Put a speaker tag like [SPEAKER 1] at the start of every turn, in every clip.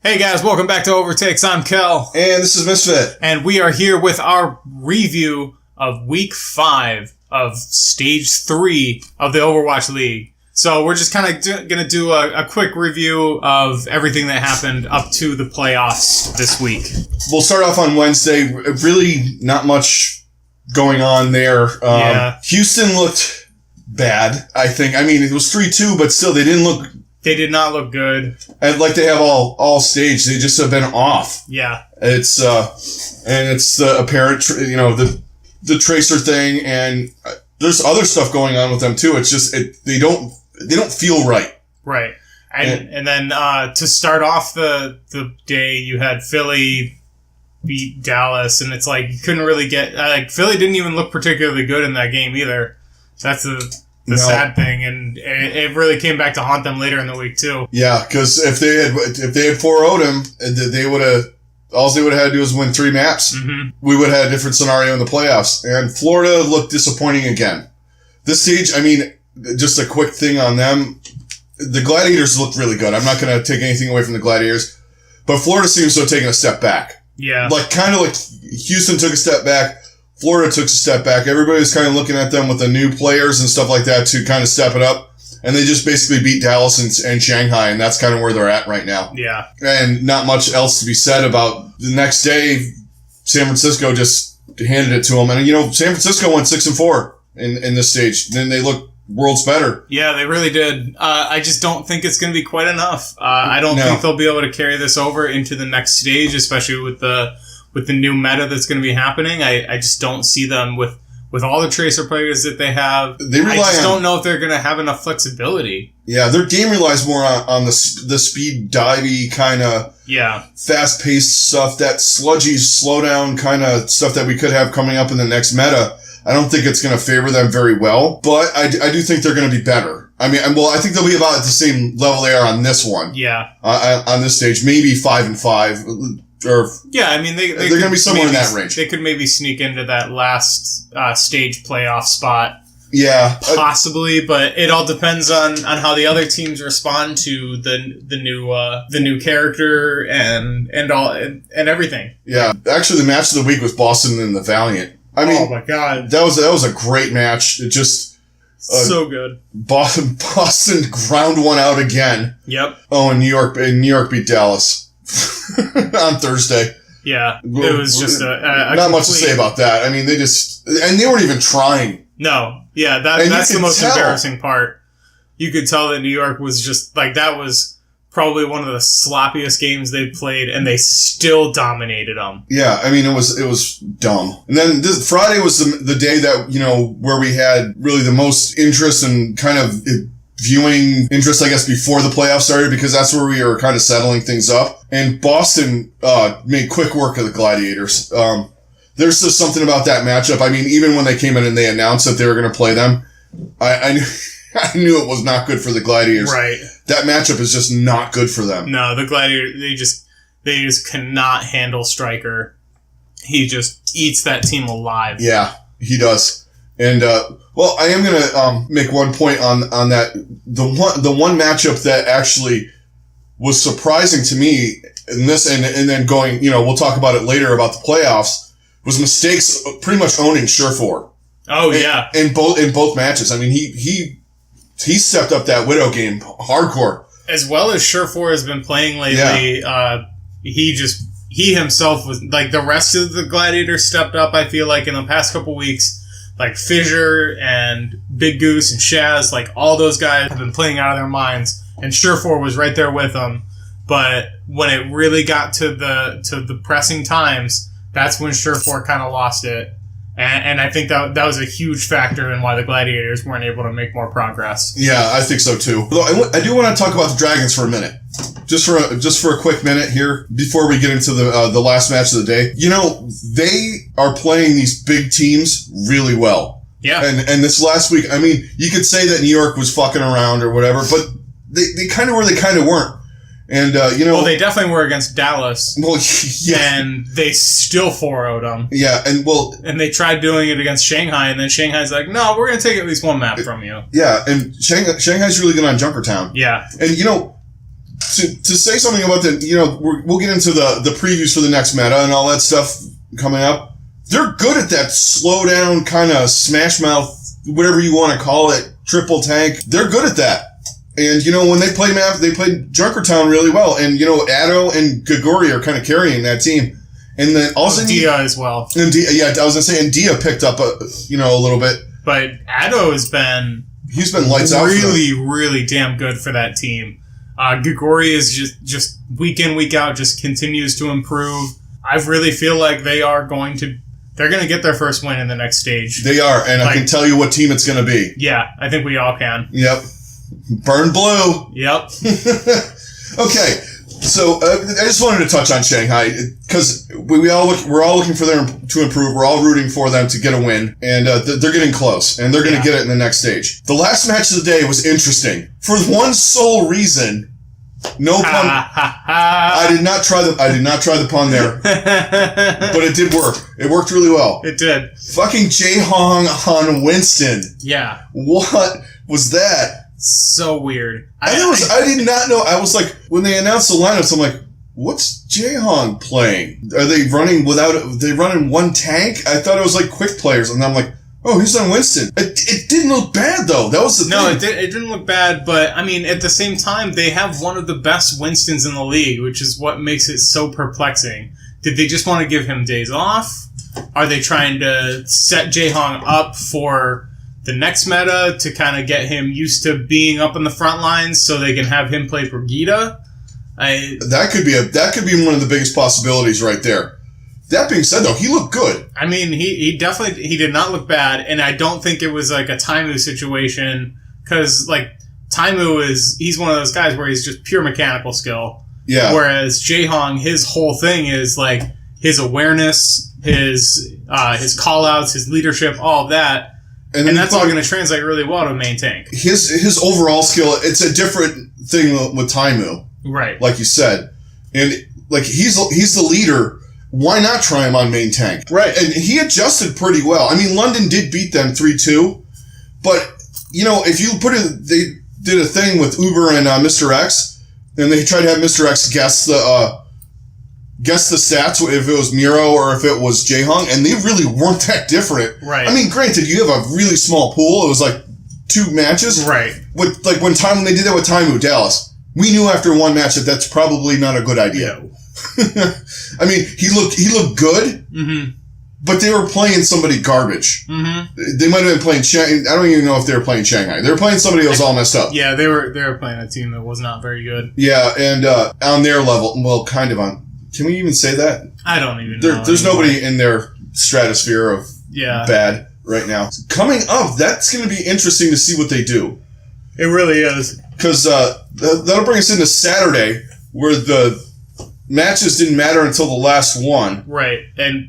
[SPEAKER 1] Hey guys, welcome back to Overtakes. I'm Kel.
[SPEAKER 2] And this is Misfit.
[SPEAKER 1] And we are here with our review of Week 5 of Stage 3 of the Overwatch League. So we're just kind of going to do a quick review of everything that happened up to the playoffs this week.
[SPEAKER 2] We'll start off on Wednesday. Really not much going on there. Houston looked bad, I think. I mean, it was 3-2, but still, they did not look good. And like they have all stage, they just have been off.
[SPEAKER 1] Yeah.
[SPEAKER 2] It's the apparent, the tracer thing, and there's other stuff going on with them too. It's just they don't feel right.
[SPEAKER 1] Right. And then to start off the day, you had Philly beat Dallas, and it's like you couldn't really get Philly didn't even look particularly good in that game either. That's the sad thing, and it really came back to haunt them later in the week too.
[SPEAKER 2] Yeah, because if they had 4-0'd him, they would have all they would have had to do was win 3 maps. Mm-hmm. We would have had a different scenario in the playoffs. And Florida looked disappointing again. This stage, I mean, just a quick thing on them. The Gladiators looked really good. I'm not going to take anything away from the Gladiators, but Florida seems to have taken a step back.
[SPEAKER 1] Yeah,
[SPEAKER 2] kind of like Houston took a step back. Florida took a step back. Everybody's kind of looking at them with the new players and stuff like that to kind of step it up. And they just basically beat Dallas and Shanghai, and that's kind of where they're at right now.
[SPEAKER 1] Yeah.
[SPEAKER 2] And not much else to be said about the next day. San Francisco just handed it to them. And, San Francisco went 6-4 in this stage. Then they look worlds better.
[SPEAKER 1] Yeah, they really did. I just don't think it's going to be quite enough. I don't think they'll be able to carry this over into the next stage, especially with the new meta that's going to be happening. I just don't see them with all the tracer players that they have. I just don't know if they're going to have enough flexibility.
[SPEAKER 2] Yeah, their game relies more on the speed divey kind of fast paced stuff, that sludgy slowdown kind of stuff that we could have coming up in the next meta. I don't think it's going to favor them very well, but I do think they're going to be better. I mean, I think they'll be about at the same level they are on this one.
[SPEAKER 1] Yeah.
[SPEAKER 2] On this stage, maybe 5-5.
[SPEAKER 1] I mean, they're
[SPEAKER 2] going to be somewhere in that range.
[SPEAKER 1] They could maybe sneak into that last stage playoff spot.
[SPEAKER 2] Yeah,
[SPEAKER 1] possibly, but it all depends on how the other teams respond to the new character and everything.
[SPEAKER 2] Yeah, actually, the match of the week was Boston and the Valiant. I mean,
[SPEAKER 1] oh my god,
[SPEAKER 2] that was a great match. It just
[SPEAKER 1] so good.
[SPEAKER 2] Boston ground one out again.
[SPEAKER 1] Yep.
[SPEAKER 2] Oh, and New York beat Dallas. On Thursday.
[SPEAKER 1] Yeah, it was just a
[SPEAKER 2] not much to say about that. I mean, they weren't even trying.
[SPEAKER 1] No, yeah, that's the most embarrassing part. You could tell that New York was just that was probably one of the sloppiest games they've played, and they still dominated them.
[SPEAKER 2] Yeah, I mean, it was dumb. And then Friday was the day that where we had really the most interest and kind of viewing interest, I guess, before the playoffs started, because that's where we were kind of settling things up. And Boston made quick work of the Gladiators. There's just something about that matchup. I mean, even when they came in and they announced that they were going to play them, I knew it was not good for the Gladiators.
[SPEAKER 1] Right.
[SPEAKER 2] That matchup is just not good for them.
[SPEAKER 1] No, the Gladiators, they just cannot handle Stryker. He just eats that team alive.
[SPEAKER 2] Yeah, he does. And, I am going to make one point on that. The one matchup that actually was surprising to me in this, and then going, we'll talk about it later about the playoffs, was Mistakes pretty much owning Surefour.
[SPEAKER 1] Oh, yeah.
[SPEAKER 2] In both matches. I mean, he stepped up that Widow game hardcore.
[SPEAKER 1] As well as Surefour has been playing lately, he himself was, the rest of the Gladiators stepped up, I feel like, in the past couple weeks. Fissure and Big Goose and Shaz, all those guys have been playing out of their minds, and Surefour was right there with them. But when it really got to the pressing times, that's when Surefour kind of lost it. And I think that was a huge factor in why the Gladiators weren't able to make more progress.
[SPEAKER 2] Yeah, I think so too. Although I do want to talk about the Dragons for a minute. Just for a quick minute here, before we get into the last match of the day. They are playing these big teams really well.
[SPEAKER 1] Yeah.
[SPEAKER 2] And this last week, I mean, you could say that New York was fucking around or whatever, but they kind of were, they kind of weren't. And,
[SPEAKER 1] Well, they definitely were against Dallas.
[SPEAKER 2] Well, yeah.
[SPEAKER 1] And they still 4-0'd them.
[SPEAKER 2] Yeah, and
[SPEAKER 1] they tried doing it against Shanghai, and then Shanghai's like, no, we're going to take at least one map from you.
[SPEAKER 2] Yeah, and Shanghai's really good on Junkertown.
[SPEAKER 1] Yeah.
[SPEAKER 2] And, to say something about we'll get into the previews for the next meta and all that stuff coming up. They're good at that slow down kind of smash mouth, whatever you want to call it, triple tank. They're good at that. And, when they play they played Junkertown really well. And, Addo and Gagori are kind of carrying that team. And then also
[SPEAKER 1] Dia as well.
[SPEAKER 2] And I was going to say, and Dia picked up a little bit.
[SPEAKER 1] But Addo he's been
[SPEAKER 2] lights out.
[SPEAKER 1] Really, really damn good for that team. Gagori is just week in, week out, just continues to improve. I really feel like they're going to get their first win in the next stage.
[SPEAKER 2] They are, and I can tell you what team it's going to be.
[SPEAKER 1] Yeah, I think we all can.
[SPEAKER 2] Yep. Burn blue.
[SPEAKER 1] Yep.
[SPEAKER 2] Okay, so I just wanted to touch on Shanghai because we're all looking for them to improve. We're all rooting for them to get a win, and they're getting close, and they're going to get it in the next stage. The last match of the day was interesting for one sole reason. No pun. I did not try the pun there, but it did work. It worked really well.
[SPEAKER 1] It did.
[SPEAKER 2] Fucking Jaehong on Winston.
[SPEAKER 1] Yeah.
[SPEAKER 2] What was that?
[SPEAKER 1] So weird.
[SPEAKER 2] I did not know. I was like, when they announced the lineups, I'm like, what's Jaehong playing? Are they running they running one tank? I thought it was like quick players, and I'm like, oh, he's on Winston. It didn't look bad though. That was the thing.
[SPEAKER 1] No, it didn't look bad, but I mean, at the same time, they have one of the best Winstons in the league, which is what makes it so perplexing. Did they just want to give him days off? Are they trying to set Jaehong up for the next meta to kind of get him used to being up in the front lines so they can have him play Brigida?
[SPEAKER 2] That could be one of the biggest possibilities right there. That being said, though, he looked good.
[SPEAKER 1] I mean, he definitely did not look bad, and I don't think it was like a Taimu situation because like Taimu he's one of those guys where he's just pure mechanical skill.
[SPEAKER 2] Yeah.
[SPEAKER 1] Whereas Jaehong, his whole thing is like his awareness, his call outs, his leadership, all of that. And that's all going to translate really well to a main tank.
[SPEAKER 2] His overall skill, it's a different thing with Taimu.
[SPEAKER 1] Right.
[SPEAKER 2] Like you said. And like he's the leader. Why not try him on main tank?
[SPEAKER 1] Right.
[SPEAKER 2] And he adjusted pretty well. I mean, London did beat them 3-2. But, if you they did a thing with Uber and Mr. X, and they tried to have Mr. X guess the stats, if it was Miro or if it was Jaehong, and they really weren't that different.
[SPEAKER 1] Right.
[SPEAKER 2] I mean, granted, you have a really small pool. It was like 2 matches.
[SPEAKER 1] Right.
[SPEAKER 2] When they did that with Taimu Dallas, we knew after one match that that's probably not a good idea.
[SPEAKER 1] No.
[SPEAKER 2] I mean, he looked good, but they were playing somebody garbage.
[SPEAKER 1] Mm-hmm.
[SPEAKER 2] They might have been playing I don't even know if they were playing Shanghai. They were playing somebody else all messed up.
[SPEAKER 1] Yeah, they were playing a team that was not very good.
[SPEAKER 2] Yeah, and on their level, well, kind of on. Can we even say that?
[SPEAKER 1] I don't even know.
[SPEAKER 2] There's nobody in their stratosphere of bad right now. Coming up, that's going to be interesting to see what they do.
[SPEAKER 1] It really is.
[SPEAKER 2] Because that'll bring us into Saturday, where the matches didn't matter until the last one.
[SPEAKER 1] Right.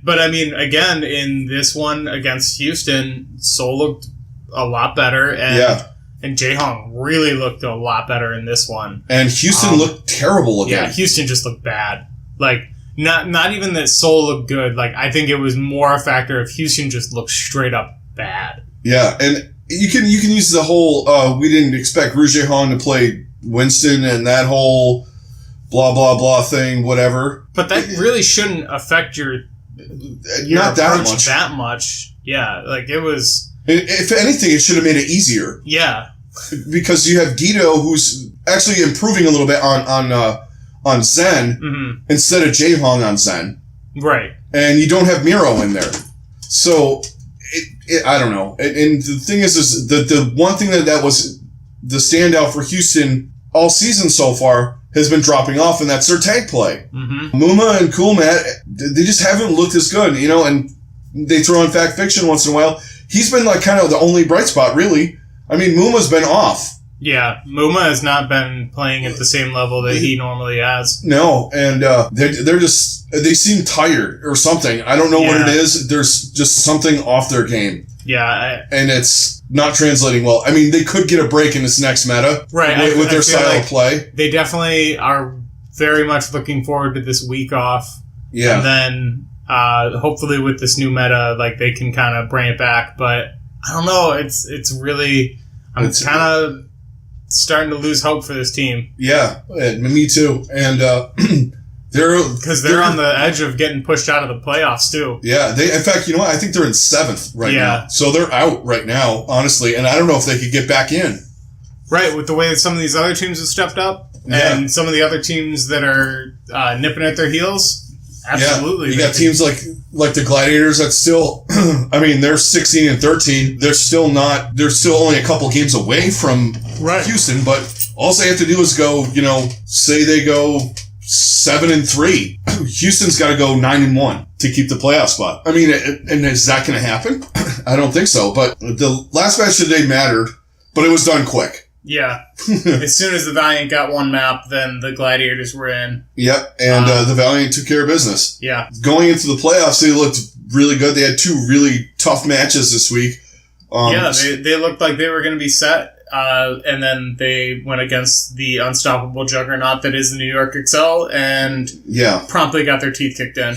[SPEAKER 1] But I mean, again, in this one against Houston, Seoul looked a lot better. And Jaehong really looked a lot better in this one.
[SPEAKER 2] And Houston looked terrible again.
[SPEAKER 1] Yeah, Houston just looked bad. Like, not even that Seoul looked good. Like, I think it was more a factor of Houston just looked straight up bad.
[SPEAKER 2] Yeah, and you can use the whole, we didn't expect Ru Jaehong to play Winston and that whole blah, blah, blah thing, whatever.
[SPEAKER 1] But that really shouldn't affect your
[SPEAKER 2] not
[SPEAKER 1] approach that much. Yeah, like, it was...
[SPEAKER 2] If anything, it should have made it easier.
[SPEAKER 1] Yeah.
[SPEAKER 2] Because you have Guido, who's actually improving a little bit on Zen instead of Jaehong on Zen.
[SPEAKER 1] Right.
[SPEAKER 2] And you don't have Miro in there. So, I don't know. And the thing is the one thing that was the standout for Houston all season so far has been dropping off, and that's their tank play. Mm-hmm. Muma and Coolmat, they just haven't looked as good, and they throw in Fact Fiction once in a while. He's been like kind of the only bright spot, really. I mean, Muma's been off. Yeah,
[SPEAKER 1] Muma has not been playing at the same level that he normally has.
[SPEAKER 2] No, and they seem tired or something. I don't know what it is. There's just something off their game.
[SPEAKER 1] Yeah.
[SPEAKER 2] And it's not translating well. I mean, they could get a break in this next meta.
[SPEAKER 1] Right.
[SPEAKER 2] With their style of play.
[SPEAKER 1] They definitely are very much looking forward to this week off.
[SPEAKER 2] Yeah.
[SPEAKER 1] And then hopefully with this new meta, like, they can kind of bring it back. But I don't know. It's really... I'm kind of starting to lose hope for this team.
[SPEAKER 2] Yeah, me too. And
[SPEAKER 1] they're on the edge of getting pushed out of the playoffs too.
[SPEAKER 2] Yeah, in fact, you know what? I think they're in 7th right now. So they're out right now, honestly, and I don't know if they could get back in. Right,
[SPEAKER 1] with the way that some of these other teams have stepped up, and some of the other teams that are nipping at their heels. Absolutely.
[SPEAKER 2] Yeah, you got teams like the Gladiators that still, I mean, they're 16 and 13. They're still only a couple games away from Houston, but all they have to do is go, say they go 7 and 3. Houston's got to go 9 and 1 to keep the playoff spot. I mean, and is that going to happen? I don't think so, but the last match today mattered, but it was done quick.
[SPEAKER 1] Yeah. As soon as the Valiant got one map, then the Gladiators were in.
[SPEAKER 2] Yep, and the Valiant took care of business.
[SPEAKER 1] Yeah.
[SPEAKER 2] Going into the playoffs, they looked really good. They had 2 really tough matches this week.
[SPEAKER 1] They looked like they were going to be set, and then they went against the unstoppable juggernaut that is the New York Excel, and promptly got their teeth kicked in.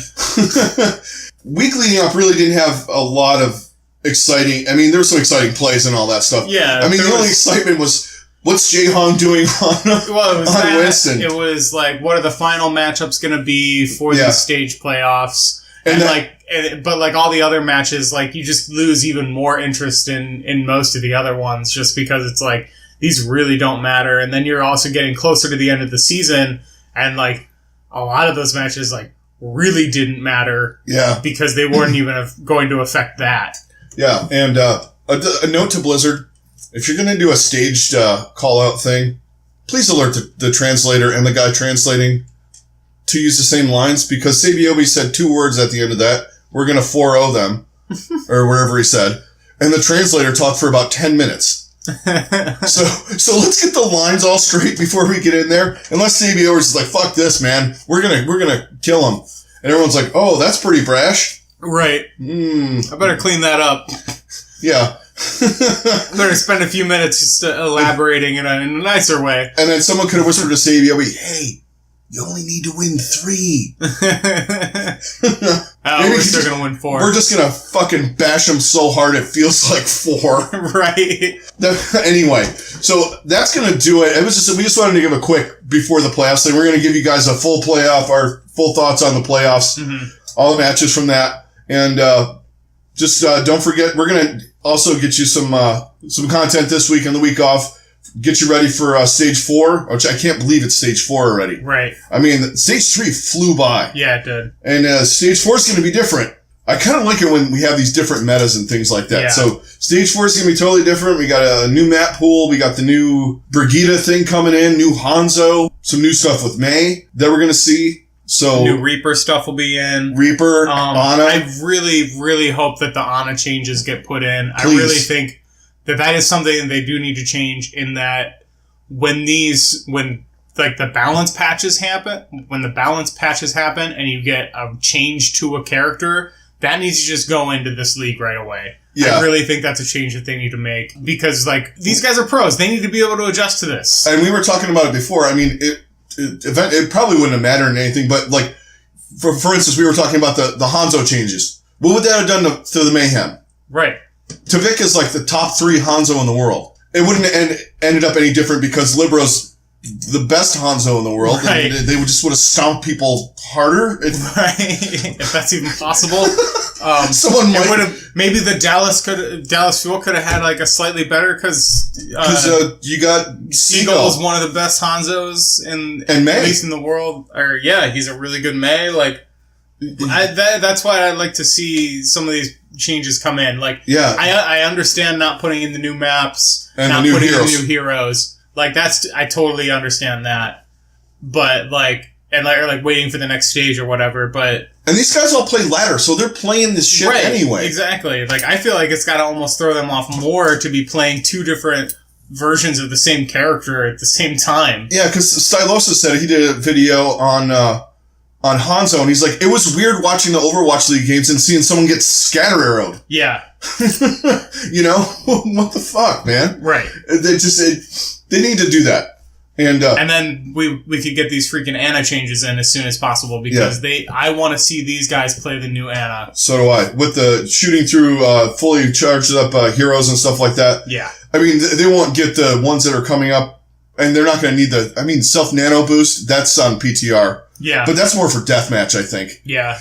[SPEAKER 2] Week leading up really didn't have a lot of exciting... I mean, there were some exciting plays and all that stuff.
[SPEAKER 1] Yeah.
[SPEAKER 2] I mean, the only excitement was... What's Jae Hong doing on Winston?
[SPEAKER 1] It was like, what are the final matchups going to be for the stage playoffs? But all the other matches, you just lose even more interest in most of the other ones just because it's like, these really don't matter. And then you're also getting closer to the end of the season and a lot of those matches really didn't matter.
[SPEAKER 2] Yeah.
[SPEAKER 1] Because they weren't even going to affect that.
[SPEAKER 2] Yeah. And a note to Blizzard. If you're going to do a staged call-out thing, please alert the translator and the guy translating to use the same lines, because Sabiobi said 2 words at the end of that. We're going to 4-0 them, or wherever he said. And the translator talked for about 10 minutes. So let's get the lines all straight before we get in there. Unless Sabiobi's like, fuck this, man. We're gonna kill him. And everyone's like, oh, that's pretty brash.
[SPEAKER 1] Right. I better clean that up.
[SPEAKER 2] Yeah.
[SPEAKER 1] Better spend a few minutes just elaborating in a nicer way.
[SPEAKER 2] And then someone could have whispered to Sabiobi, hey, you only need to win 3.
[SPEAKER 1] We're still going to win 4.
[SPEAKER 2] We're just going to fucking bash them so hard it feels like 4.
[SPEAKER 1] Right.
[SPEAKER 2] Anyway, so that's going to do it. We just wanted to give a quick before the playoffs thing. We're going to give you guys a full our full thoughts on the playoffs, all the matches from that. And just don't forget, we're going to also get you some content this week and the week off. Get you ready for stage 4, which I can't believe it's stage 4 already.
[SPEAKER 1] Right.
[SPEAKER 2] I mean, stage 3 flew by.
[SPEAKER 1] Yeah, it did.
[SPEAKER 2] And stage 4 is going to be different. I kind of like it when we have these different metas and things like that. Yeah. So stage 4 is going to be totally different. We got a new map pool. We got the new Brigida thing coming in, new Hanzo, some new stuff with May that we're going to see. So
[SPEAKER 1] new Reaper stuff will be in.
[SPEAKER 2] Reaper, Ana.
[SPEAKER 1] I really, really hope that the Ana changes get put in.
[SPEAKER 2] Please.
[SPEAKER 1] I really think that is something they do need to change, in that when the balance patches happen, and you get a change to a character, that needs to just go into this league right away. Yeah. I really think that's a change that they need to make, because these guys are pros. They need to be able to adjust to this.
[SPEAKER 2] And we were talking about it before. I mean, it probably wouldn't have mattered in anything, but for instance, we were talking about the Hanzo changes. What would that have done to the Mayhem?
[SPEAKER 1] Right.
[SPEAKER 2] Tavik is the top 3 Hanzo in the world. It wouldn't have ended up any different because Libro's the best Hanzo in the world.
[SPEAKER 1] Right.
[SPEAKER 2] They would just stomped people harder.
[SPEAKER 1] Right. If that's even possible.
[SPEAKER 2] Someone might
[SPEAKER 1] maybe the Dallas Fuel could have had a slightly better, because
[SPEAKER 2] you got
[SPEAKER 1] Seagull is one of the best Hanzos
[SPEAKER 2] and May,
[SPEAKER 1] at least in the world. Or he's a really good May. That's why I'd like to see some of these changes come in. I understand not putting in the new maps,
[SPEAKER 2] and
[SPEAKER 1] not
[SPEAKER 2] putting
[SPEAKER 1] in the new heroes. I totally understand that. But waiting for the next stage or whatever.
[SPEAKER 2] And these guys all play ladder, so they're playing this shit anyway.
[SPEAKER 1] Exactly. I feel like it's got to almost throw them off more to be playing 2 different versions of the same character at the same time.
[SPEAKER 2] Yeah, because Stylosa said he did a video on Hanzo, and he's like, it was weird watching the Overwatch League games and seeing someone get scatter arrowed.
[SPEAKER 1] Yeah.
[SPEAKER 2] What the fuck, man?
[SPEAKER 1] Right.
[SPEAKER 2] They need to do that. And
[SPEAKER 1] then we could get these freaking Ana changes in as soon as possible, because I want to see these guys play the new Ana.
[SPEAKER 2] So do I. With the shooting through fully charged up heroes and stuff like that.
[SPEAKER 1] Yeah.
[SPEAKER 2] I mean, they won't get the ones that are coming up And they're not going to need self nano boost, that's on PTR.
[SPEAKER 1] Yeah.
[SPEAKER 2] But that's more for deathmatch, I think.
[SPEAKER 1] Yeah.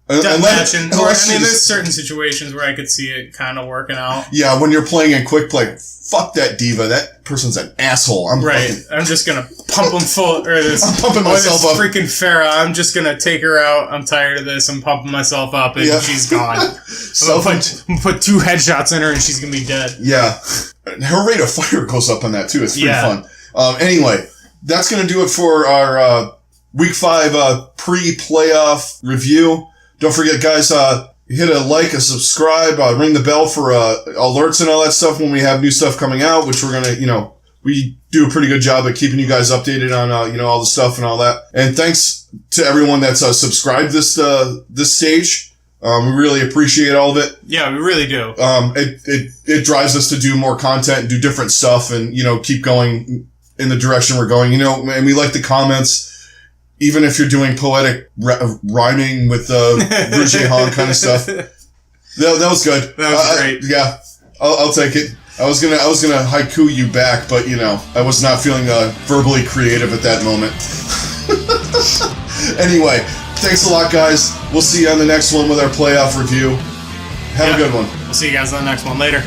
[SPEAKER 2] Deathmatch,
[SPEAKER 1] there's certain situations where I could see it kind of working out.
[SPEAKER 2] Yeah, when you're playing in quick play, fuck that diva. That person's an asshole. I'm
[SPEAKER 1] just going to pump them full, or this.
[SPEAKER 2] I'm pumping myself up.
[SPEAKER 1] Freaking Farah, I'm just going to take her out. I'm tired of this. I'm pumping myself up, and she's gone. I'm going to put 2 headshots in her, and she's going to be dead.
[SPEAKER 2] Yeah. Her rate of fire goes up on that, too. It's pretty fun. Anyway, that's going to do it for our Week 5 pre-playoff review. Don't forget, guys, hit a like, a subscribe, ring the bell for alerts and all that stuff when we have new stuff coming out, which we're going to, we do a pretty good job at keeping you guys updated on, all the stuff and all that. And thanks to everyone that's subscribed this stage. We really appreciate all of it.
[SPEAKER 1] Yeah, we really do.
[SPEAKER 2] It drives us to do more content and do different stuff and, keep going in the direction we're going, and we like the comments. Even if you're doing poetic rhyming with Rouge Han kind of stuff, that was good.
[SPEAKER 1] That was great.
[SPEAKER 2] Yeah, I'll take it. I was gonna haiku you back, but I was not feeling verbally creative at that moment. Anyway, thanks a lot, guys. We'll see you on the next one with our playoff review. Have a good one.
[SPEAKER 1] We'll see you guys on the next one. Later.